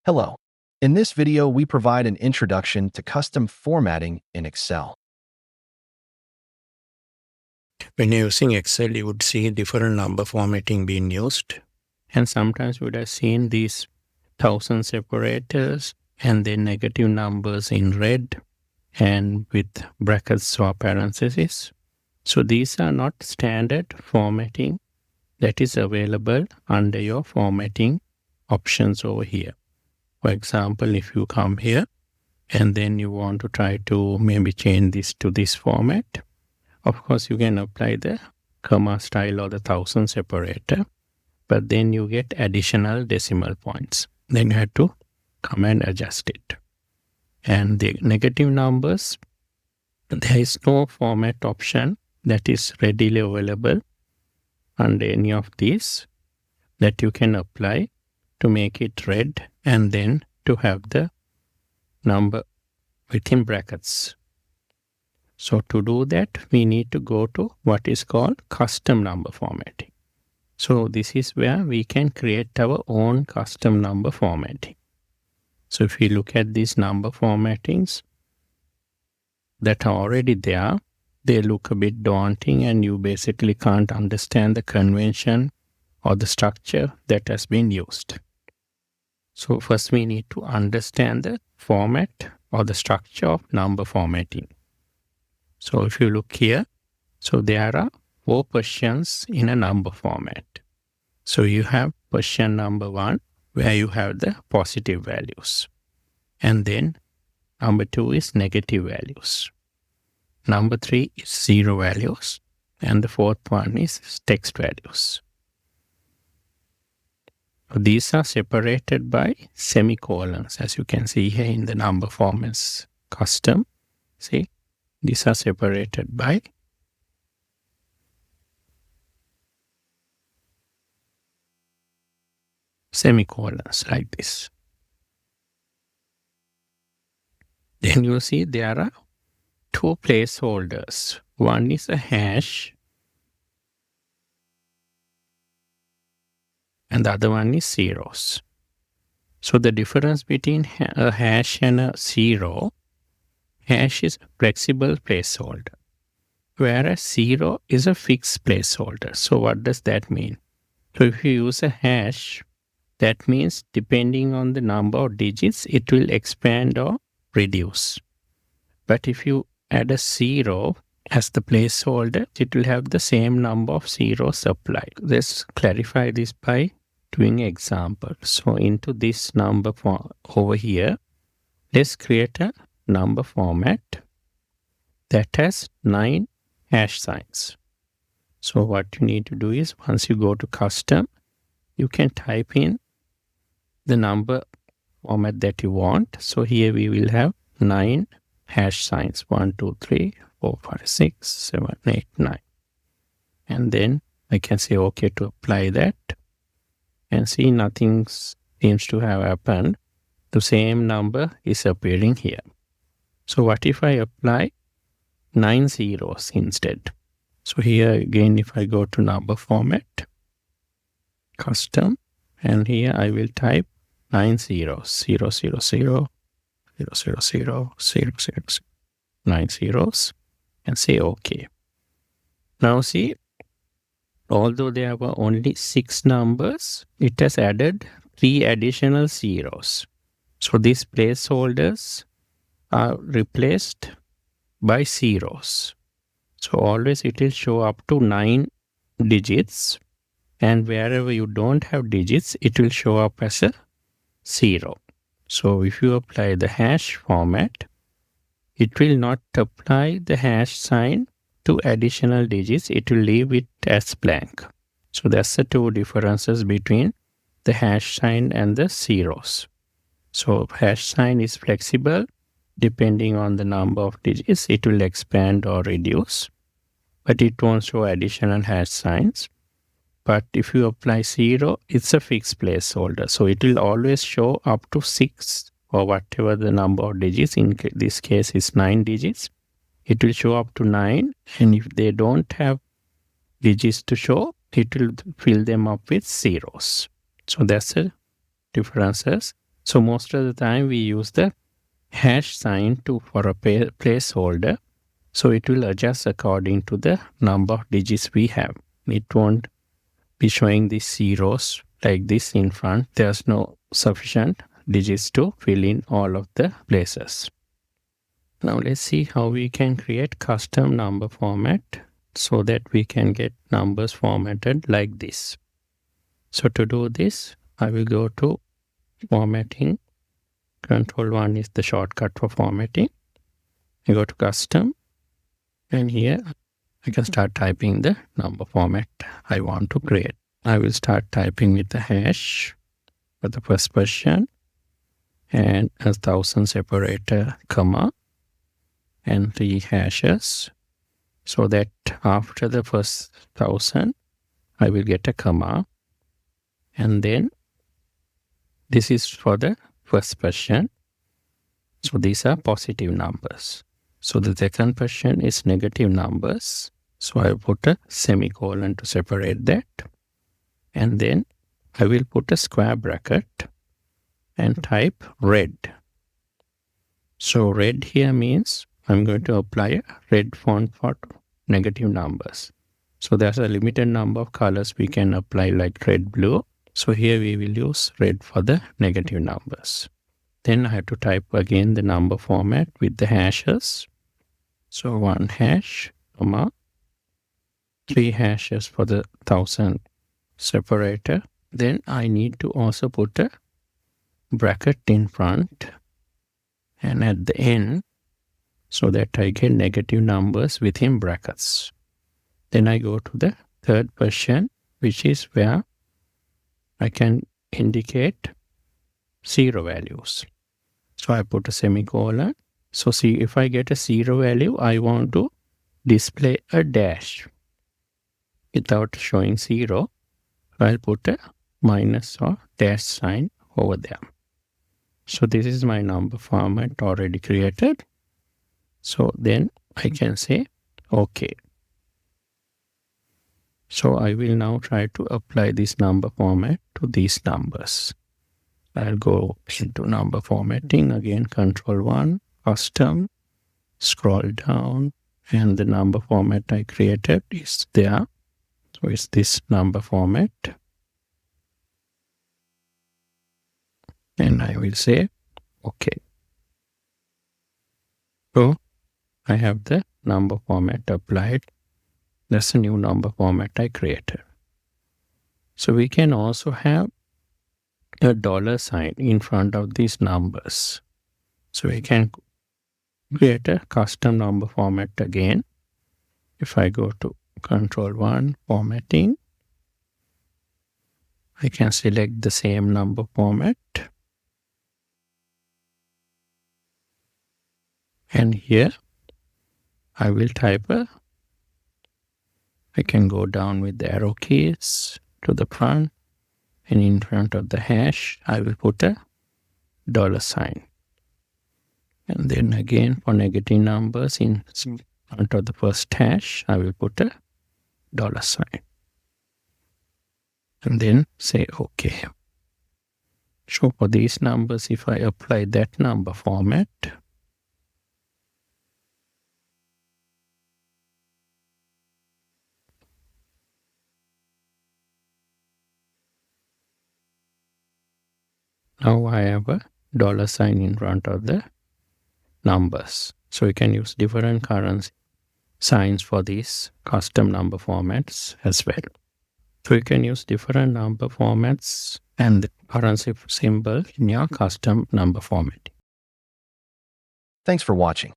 Hello. In this video, we provide an introduction to custom formatting in Excel. When you're using Excel, you would see different number formatting being used. And sometimes you would have seen these 1000 separators and then negative numbers in red and with brackets or parentheses. So these are not standard formatting that is available under your formatting options over here. For example, if you come here and then you want to try to maybe change this to this format, of course, you can apply the comma style or the 1000 separator, but then you get additional decimal points. Then you have to come and adjust it. And the negative numbers, there is no format option that is readily available under any of these that you can apply to make it red and then to have the number within brackets. So to do that, we need to go to what is called custom number formatting. So this is where we can create our own custom number formatting. So if we look at these number formattings that are already there, they look a bit daunting and you basically can't understand the convention or the structure that has been used. So first we need to understand the format or the structure of number formatting. So if you look here, so there are 4 positions in a number format. So you have position number 1 where you have the positive values. And then number 2 is negative values. Number 3 is 0 values. And the 4th one is text values. These are separated by semicolons, as you can see here in the number formats custom. See, these are separated by semicolons like this. Then you see there are 2 placeholders. One is a hash and the other one is zeros. So the difference between a hash and a zero, hash is a flexible placeholder, whereas zero is a fixed placeholder. So what does that mean? So if you use a hash, that means depending on the number of digits, it will expand or reduce. But if you add a zero as the placeholder, it will have the same number of zeros applied. Let's clarify this by doing an example. So into this number over here, let's create a number format that has 9 hash signs. So what you need to do is once you go to custom, you can type in the number format that you want. So here we will have 9 hash signs, 1, 2, 3, 4, 5, 6, 7, 8, 9. And then I can say OK to apply that. And see, nothing seems to have happened. The same number is appearing here. So what if I apply 9 zeros instead? So here again, if I go to number format, custom, and here I will type 9 zeros, 0, 0, 0, 0, 0, 0, 0, 0, 0, 9 zeros, and say OK. Now see, although there were only 6 numbers, it has added 3 additional zeros. So these placeholders are replaced by zeros. So always it will show up to 9 digits, and wherever you don't have digits, it will show up as a 0. So if you apply the hash format, it will not apply the hash sign to additional digits. It will leave it as blank. So that's the 2 differences between the hash sign and the zeros. So hash sign is flexible. Depending on the number of digits, it will expand or reduce, but it won't show additional hash signs. But if you apply 0, it's a fixed placeholder. So it will always show up to 6 or whatever the number of digits. In this case is 9 digits. It will show up to 9. And if they don't have digits to show, it will fill them up with zeros. So that's the differences So most of the time we use the hash sign for a placeholder. So it will adjust according to the number of digits we have. It won't be showing these zeros like this in front. There's no sufficient digits to fill in all of the places. Now let's see how we can create custom number format so that we can get numbers formatted like this. So to do this, I will go to formatting. Control 1 is the shortcut for formatting. I go to custom, and here I can start typing the number format I want to create. I will start typing with the hash for the first position and a 1000 separator comma and 3 hashes, so that after the first 1000 I will get a comma, and then this is for the first position. So these are positive numbers. So the second position is negative numbers. So I put a semicolon to separate that. And then I will put a square bracket and type red. So red here means I'm going to apply a red font for negative numbers. So there's a limited number of colors we can apply, like red, blue. So here we will use red for the negative numbers. Then I have to type again the number format with the hashes. So 1 hash, comma, 3 hashes for the 1000 separator. Then I need to also put a bracket in front and at the end, so that I get negative numbers within brackets. Then I go to the third position, which is where I can indicate 0 values. So I put a semicolon. So see, if I get a 0 value, I want to display a dash without showing 0. I'll put a minus or dash sign over there. So this is my number format already created. So then I can say OK. So I will now try to apply this number format to these numbers. I'll go into number formatting again, Control 1, custom, scroll down, and the number format I created is there. So it's this number format. And I will say OK. So I have the number format applied. That's a new number format I created. So we can also have a $sign in front of these numbers. So we can create a custom number format again. If I go to Control 1, formatting, I can select the same number format. And here I will type I can go down with the arrow keys to the front, and in front of the hash, I will put a $sign. And then again for negative numbers in front of the first hash, I will put a $sign. And then say OK. So for these numbers, if I apply that number format, now I have a $sign in front of the numbers. So you can use different currency signs for these custom number formats as well. So you can use different number formats and the currency symbol in your custom number format. Thanks for watching.